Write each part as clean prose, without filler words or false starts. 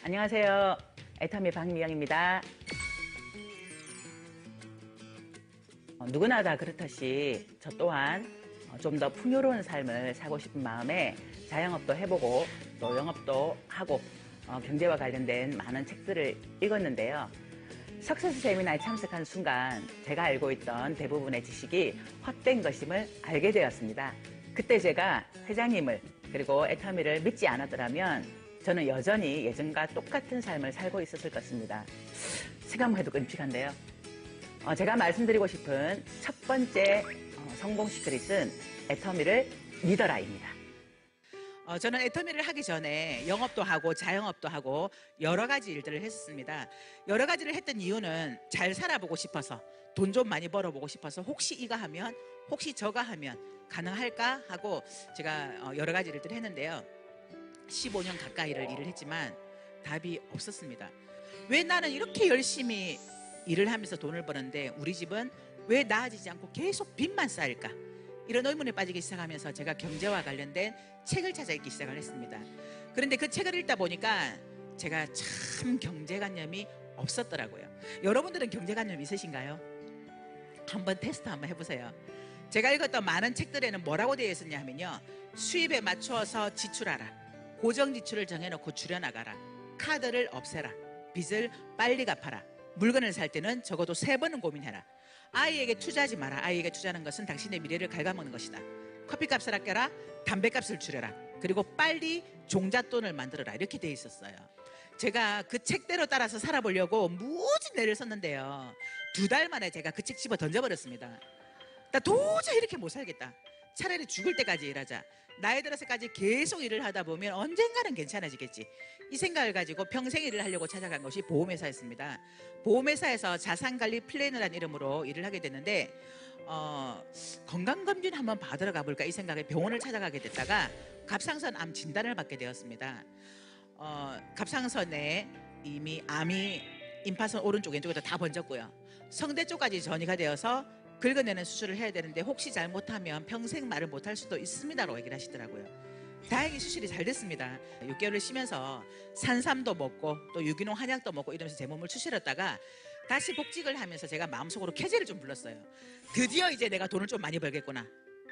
안녕하세요. 애터미 박미영입니다. 누구나 다 그렇듯이 저 또한 좀 더 풍요로운 삶을 살고 싶은 마음에 자영업도 해보고 또 영업도 하고 경제와 관련된 많은 책들을 읽었는데요. 석세스 세미나에 참석한 순간 제가 알고 있던 대부분의 지식이 헛된 것임을 알게 되었습니다. 그때 제가 회장님을 그리고 애터미를 믿지 않았더라면 저는 여전히 예전과 똑같은 삶을 살고 있었을 것입니다. 생각만 해도 끔찍한데요. 제가 말씀드리고 싶은 첫 번째 성공 시크릿은 애터미를 믿어라입니다. 저는 애터미를 하기 전에 영업도 하고 자영업도 하고 여러 가지 일들을 했었습니다. 여러 가지를 했던 이유는 잘 살아보고 싶어서, 돈 좀 많이 벌어보고 싶어서, 혹시 이거 하면, 혹시 저거 하면 가능할까 하고 제가 여러 가지 일들을 했는데요. 15년 가까이를 일을 했지만 답이 없었습니다. 왜 나는 이렇게 열심히 일을 하면서 돈을 버는데 우리 집은 왜 나아지지 않고 계속 빚만 쌓일까? 이런 의문에 빠지기 시작하면서 제가 경제와 관련된 책을 찾아 읽기 시작을 했습니다. 그런데 그 책을 읽다 보니까 제가 참 경제관념이 없었더라고요. 여러분들은 경제관념 있으신가요? 한번 테스트 한번 해보세요. 제가 읽었던 많은 책들에는 뭐라고 되어 있었냐 하면요, 수입에 맞추어서 지출하라, 고정 지출을 정해놓고 줄여나가라, 카드를 없애라, 빚을 빨리 갚아라, 물건을 살 때는 적어도 3번은 고민해라, 아이에게 투자하지 마라, 아이에게 투자하는 것은 당신의 미래를 갉아먹는 것이다, 커피값을 아껴라, 담배값을 줄여라, 그리고 빨리 종잣돈을 만들어라, 이렇게 돼 있었어요. 제가 그 책대로 따라서 살아보려고 무진 애를 썼는데요, 2달 만에 제가 그 책 집어 던져버렸습니다. 나 도저히 이렇게 못 살겠다, 차라리 죽을 때까지 일하자, 나이 들어서까지 계속 일을 하다 보면 언젠가는 괜찮아지겠지, 이 생각을 가지고 평생 일을 하려고 찾아간 것이 보험회사였습니다. 보험회사에서 자산관리 플래너라는 이름으로 일을 하게 됐는데 건강검진 한번 받으러 가볼까 이 생각에 병원을 찾아가게 됐다가 갑상선 암 진단을 받게 되었습니다. 갑상선에 이미 암이 임파선 오른쪽 왼쪽에도 다 번졌고요, 성대 쪽까지 전이가 되어서 긁어내는 수술을 해야 되는데 혹시 잘못하면 평생 말을 못할 수도 있습니다라고 얘기를 하시더라고요. 다행히 수술이 잘 됐습니다. 6개월을 쉬면서 산삼도 먹고 또 유기농 한약도 먹고 이러면서 제 몸을 추스렸다가 다시 복직을 하면서 제가 마음속으로 쾌재를 좀 불렀어요. 드디어 이제 내가 돈을 좀 많이 벌겠구나.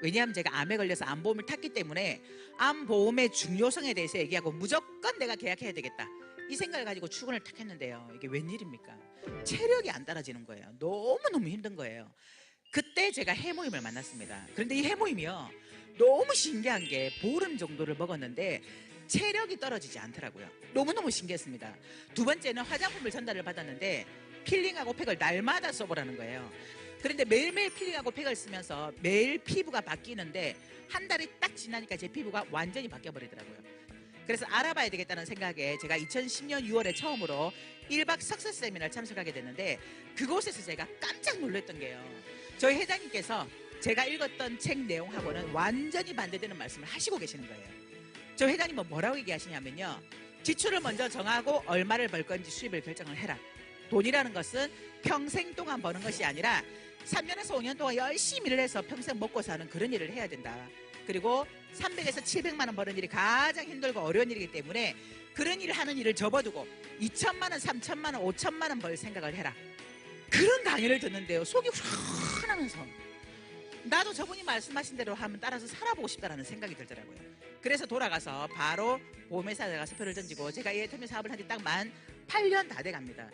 왜냐하면 제가 암에 걸려서 암보험을 탔기 때문에 암보험의 중요성에 대해서 얘기하고 무조건 내가 계약해야 되겠다, 이 생각을 가지고 출근을 탁 했는데요, 이게 웬일입니까? 체력이 안 따라지는 거예요. 너무너무 힘든 거예요. 그때 제가 해모임을 만났습니다. 그런데 이 해모임이요, 너무 신기한 게 보름 정도를 먹었는데 체력이 떨어지지 않더라고요. 너무너무 신기했습니다. 두 번째는 화장품을 전달을 받았는데 필링하고 팩을 날마다 써보라는 거예요. 그런데 매일매일 필링하고 팩을 쓰면서 매일 피부가 바뀌는데 한 달이 딱 지나니까 제 피부가 완전히 바뀌어버리더라고요. 그래서 알아봐야 되겠다는 생각에 제가 2010년 6월에 처음으로 1박 석세스 세미나를 참석하게 됐는데 그곳에서 제가 깜짝 놀랐던 게요, 저희 회장님께서 제가 읽었던 책 내용하고는 완전히 반대되는 말씀을 하시고 계시는 거예요. 저희 회장님은 뭐라고 얘기하시냐면요, 지출을 먼저 정하고 얼마를 벌 건지 수입을 결정을 해라. 돈이라는 것은 평생 동안 버는 것이 아니라 3년에서 5년 동안 열심히 일을 해서 평생 먹고 사는 그런 일을 해야 된다. 그리고 300에서 700만 원 버는 일이 가장 힘들고 어려운 일이기 때문에 그런 일을 하는 일을 접어두고 2천만 원, 3천만 원, 5천만 원 벌 생각을 해라. 그런 강의를 듣는데요, 속이 후련하면서 나도 저분이 말씀하신 대로 하면 따라서 살아보고 싶다라는 생각이 들더라고요. 그래서 돌아가서 바로 보험회사에 가서 표를 던지고 제가 이 애터미 사업을 한 지 딱 만 8년 다 돼갑니다.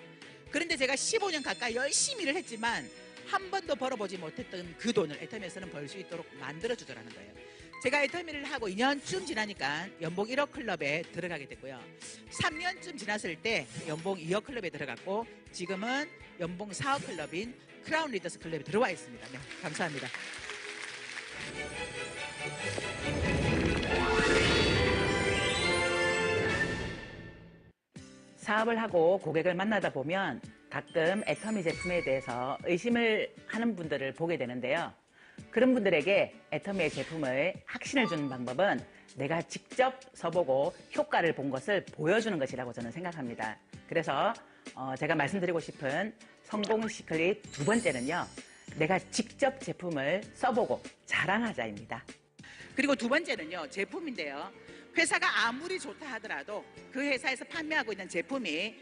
그런데 제가 15년 가까이 열심히 일을 했지만 한 번도 벌어보지 못했던 그 돈을 애터미에서는 벌 수 있도록 만들어주더라는 거예요. 제가 애터미를 하고 2년쯤 지나니까 연봉 1억 클럽에 들어가게 됐고요, 3년쯤 지났을 때 연봉 2억 클럽에 들어갔고 지금은 연봉 4억 클럽인 크라운 리더스 클럽에 들어와 있습니다. 네, 감사합니다. 사업을 하고 고객을 만나다 보면 가끔 애터미 제품에 대해서 의심을 하는 분들을 보게 되는데요. 그런 분들에게 애터미의 제품을 확신을 주는 방법은 내가 직접 써보고 효과를 본 것을 보여주는 것이라고 저는 생각합니다. 그래서 제가 말씀드리고 싶은 성공 시크릿 두 번째는요, 내가 직접 제품을 써보고 자랑하자입니다. 그리고 두 번째는요, 제품인데요, 회사가 아무리 좋다 하더라도 그 회사에서 판매하고 있는 제품이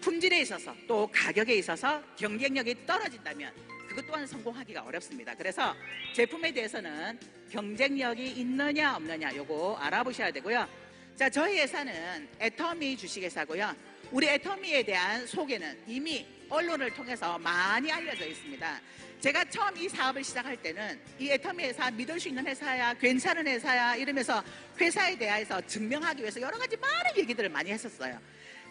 품질에 있어서 또 가격에 있어서 경쟁력이 떨어진다면 그것 또한 성공하기가 어렵습니다. 그래서 제품에 대해서는 경쟁력이 있느냐 없느냐 요거 알아보셔야 되고요. 자, 저희 회사는 애터미 주식회사고요. 우리 애터미에 대한 소개는 이미 언론을 통해서 많이 알려져 있습니다. 제가 처음 이 사업을 시작할 때는 이 애터미 회사 믿을 수 있는 회사야, 괜찮은 회사야 이러면서 회사에 대해서 증명하기 위해서 여러 가지 많은 얘기들을 많이 했었어요.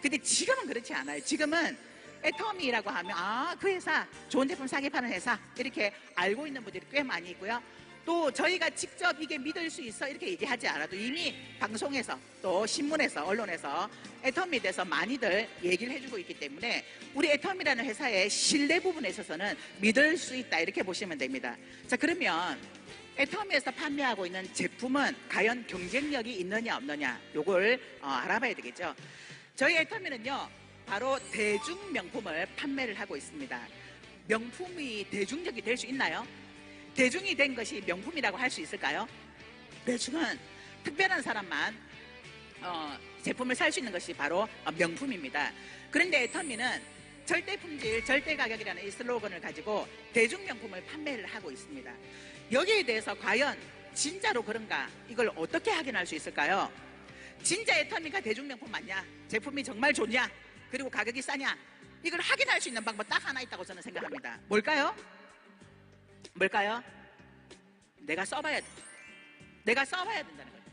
근데 지금은 그렇지 않아요. 지금은 애터미라고 하면 그 회사 좋은 제품 싸게 파는 회사 이렇게 알고 있는 분들이 꽤 많이 있고요. 또 저희가 직접 이게 믿을 수 있어 이렇게 얘기하지 않아도 이미 방송에서 또 신문에서 언론에서 애터미에 대해서 많이들 얘기를 해주고 있기 때문에 우리 애터미라는 회사의 신뢰 부분에 있어서는 믿을 수 있다 이렇게 보시면 됩니다. 자, 그러면 애터미에서 판매하고 있는 제품은 과연 경쟁력이 있느냐 없느냐 요걸 알아봐야 되겠죠. 저희 애터미는요 바로 대중 명품을 판매를 하고 있습니다. 명품이 대중적이 될 수 있나요? 대중이 된 것이 명품이라고 할 수 있을까요? 대중은 특별한 사람만 제품을 살 수 있는 것이 바로 명품입니다. 그런데 애터미는 절대 품질, 절대 가격이라는 이 슬로건을 가지고 대중 명품을 판매를 하고 있습니다. 여기에 대해서 과연 진짜로 그런가? 이걸 어떻게 확인할 수 있을까요? 진짜 애터미가 대중 명품 맞냐? 제품이 정말 좋냐? 그리고 가격이 싸냐? 이걸 확인할 수 있는 방법 딱 하나 있다고 저는 생각합니다. 뭘까요? 내가 써봐야 돼. 내가 써봐야 된다는 거예요.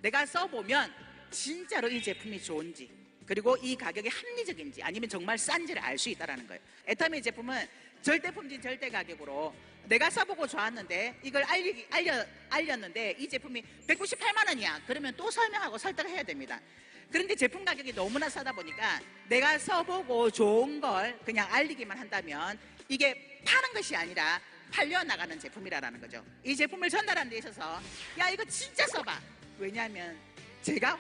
내가 써보면 진짜로 이 제품이 좋은지 그리고 이 가격이 합리적인지 아니면 정말 싼지를 알 수 있다는 거예요. 애터미 제품은 절대 품질 절대 가격으로 내가 써보고 좋았는데 이걸 알렸는데 이 제품이 198만 원이야. 그러면 또 설명하고 설득을 해야 됩니다. 그런데 제품 가격이 너무나 싸다 보니까 내가 써보고 좋은 걸 그냥 알리기만 한다면 이게 파는 것이 아니라 팔려나가는 제품이라는 거죠. 이 제품을 전달하는 데 있어서 야 이거 진짜 써봐. 왜냐하면 제가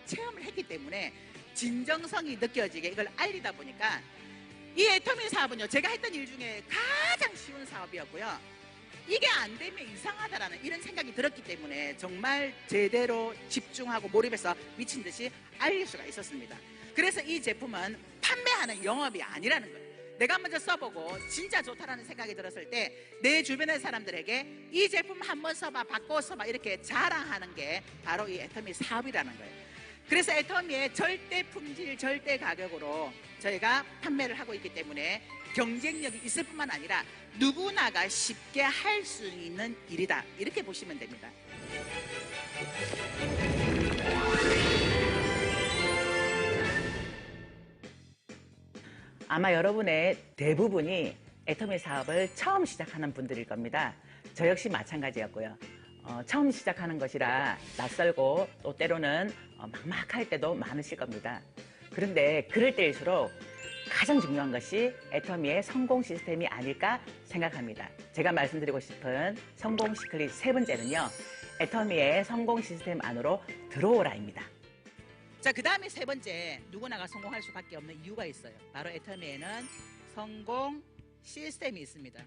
체험을 했기 때문에 진정성이 느껴지게 이걸 알리다 보니까 이 애터미 사업은요 제가 했던 일 중에 가장 쉬운 사업이었고요. 이게 안 되면 이상하다라는 이런 생각이 들었기 때문에 정말 제대로 집중하고 몰입해서 미친 듯이 알릴 수가 있었습니다. 그래서 이 제품은 판매하는 영업이 아니라는 거예요. 내가 먼저 써보고 진짜 좋다라는 생각이 들었을 때 내 주변의 사람들에게 이 제품 한번 써봐, 바꿔 써봐 이렇게 자랑하는 게 바로 이 애터미 사업이라는 거예요. 그래서 애터미의 절대 품질, 절대 가격으로 저희가 판매를 하고 있기 때문에 경쟁력이 있을 뿐만 아니라 누구나가 쉽게 할 수 있는 일이다 이렇게 보시면 됩니다. 아마 여러분의 대부분이 애터미 사업을 처음 시작하는 분들일 겁니다. 저 역시 마찬가지였고요. 처음 시작하는 것이라 낯설고 또 때로는 막막할 때도 많으실 겁니다. 그런데 그럴 때일수록 가장 중요한 것이 애터미의 성공 시스템이 아닐까 생각합니다. 제가 말씀드리고 싶은 성공 시크릿 세 번째는요. 애터미의 성공 시스템 안으로 들어오라입니다. 자, 그 다음에 세 번째 누구나가 성공할 수밖에 없는 이유가 있어요. 바로 애터미에는 성공 시스템이 있습니다.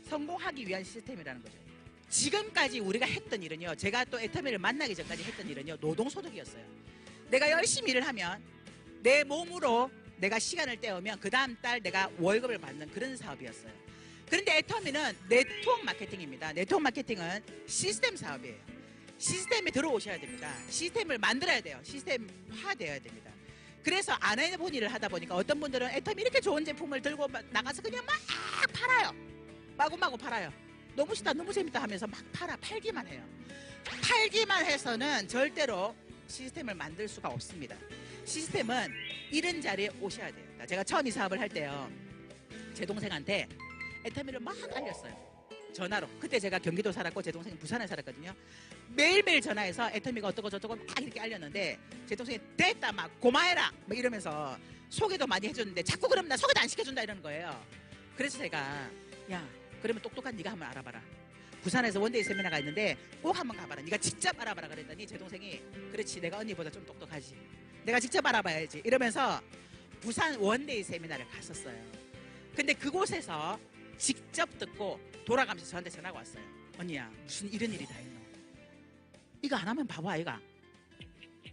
성공하기 위한 시스템이라는 거죠. 지금까지 우리가 했던 일은요. 제가 또 애터미를 만나기 전까지 했던 일은요. 노동소득이었어요. 내가 열심히 일을 하면 내 몸으로 내가 시간을 때우면 그 다음 달 내가 월급을 받는 그런 사업이었어요. 그런데 애터미는 네트워크 마케팅입니다. 네트워크 마케팅은 시스템 사업이에요. 시스템에 들어오셔야 됩니다. 시스템을 만들어야 돼요. 시스템화 되어야 됩니다. 그래서 안 해본 일을 하다 보니까 어떤 분들은 애터미 이렇게 좋은 제품을 들고 나가서 그냥 막 팔아요. 마구마구 팔아요. 너무 싫다 너무 재밌다 하면서 막 팔기만 해요. 팔기만 해서는 절대로 시스템을 만들 수가 없습니다. 시스템은 이런 자리에 오셔야 돼요. 제가 처음 이 사업을 할 때요. 제 동생한테 애터미를 막 알렸어요. 전화로. 그때 제가 경기도 살았고 제 동생은 부산에 살았거든요. 매일매일 전화해서 애터미가 어떠고 저떠고 막 이렇게 알렸는데 제 동생이 됐다 막 고마해라 막 이러면서 소개도 많이 해줬는데 자꾸 그러면 나 소개도 안 시켜준다 이러는 거예요. 그래서 제가 야 그러면 똑똑한 네가 한번 알아봐라. 부산에서 원데이 세미나가 있는데 꼭 한번 가봐라. 네가 직접 알아봐라 그랬더니 제 동생이 그렇지 내가 언니보다 좀 똑똑하지. 내가 직접 알아봐야지 이러면서 부산 원데이 세미나를 갔었어요. 근데 그곳에서 직접 듣고 돌아가면서 저한테 전화가 왔어요. 언니야 무슨 이런 일이 다 있노? 이거 안 하면 바보 아이가.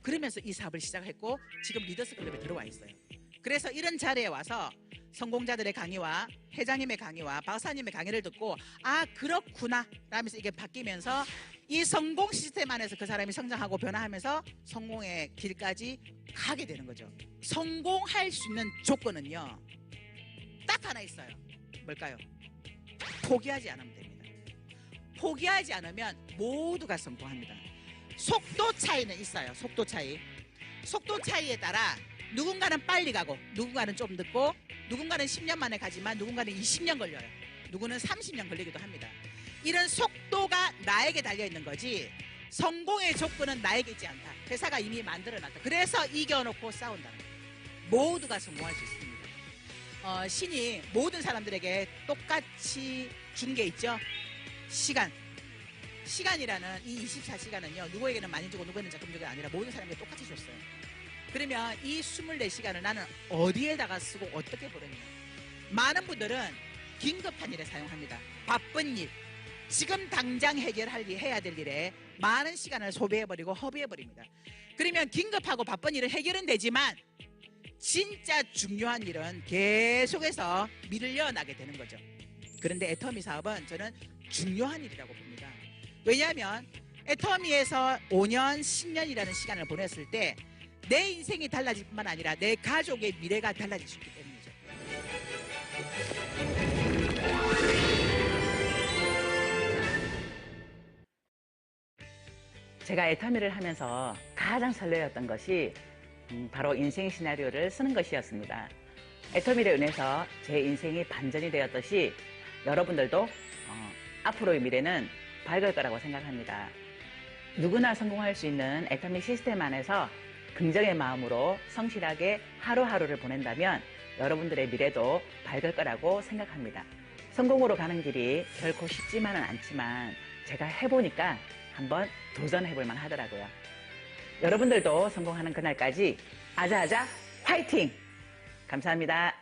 그러면서 이 사업을 시작했고 지금 리더스 클럽에 들어와 있어요. 그래서 이런 자리에 와서 성공자들의 강의와 회장님의 강의와 박사님의 강의를 듣고 아 그렇구나 라면서 이게 바뀌면서 이 성공 시스템 안에서 그 사람이 성장하고 변화하면서 성공의 길까지 가게 되는 거죠. 성공할 수 있는 조건은요 딱 하나 있어요. 뭘까요? 포기하지 않으면 됩니다. 포기하지 않으면 모두가 성공합니다. 속도 차이는 있어요. 속도 차이. 속도 차이에 따라 누군가는 빨리 가고 누군가는 좀 늦고 누군가는 10년 만에 가지만 누군가는 20년 걸려요. 누구는 30년 걸리기도 합니다. 이런 속도가 나에게 달려있는 거지 성공의 조건은 나에게 있지 않다. 회사가 이미 만들어놨다. 그래서 이겨놓고 싸운다는 거예요. 모두가 성공할 수 있습니다. 신이 모든 사람들에게 똑같이 준 게 있죠. 시간이라는 이 24시간은요 누구에게는 많이 주고 누구에게는 조금 주고 아니라 모든 사람에게 똑같이 줬어요. 그러면 이 24시간을 나는 어디에다가 쓰고 어떻게 보냈냐. 많은 분들은 긴급한 일에 사용합니다. 바쁜 일, 지금 당장 해야 될 일에 많은 시간을 소비해버리고 허비해버립니다. 그러면 긴급하고 바쁜 일은 해결은 되지만 진짜 중요한 일은 계속해서 밀려나게 되는 거죠. 그런데 애터미 사업은 저는 중요한 일이라고 봅니다. 왜냐하면 애터미에서 5년, 10년이라는 시간을 보냈을 때 내 인생이 달라질 뿐만 아니라 내 가족의 미래가 달라질 수 있기 때문이죠. 제가 애터미를 하면서 가장 설레었던 것이 바로 인생 시나리오를 쓰는 것이었습니다. 애터미를 인해서 제 인생이 반전이 되었듯이 여러분들도 앞으로의 미래는 밝을 거라고 생각합니다. 누구나 성공할 수 있는 애터미 시스템 안에서 긍정의 마음으로 성실하게 하루하루를 보낸다면 여러분들의 미래도 밝을 거라고 생각합니다. 성공으로 가는 길이 결코 쉽지만은 않지만 제가 해보니까 한번 도전해볼 만 하더라고요. 여러분들도 성공하는 그날까지 아자아자 화이팅! 감사합니다.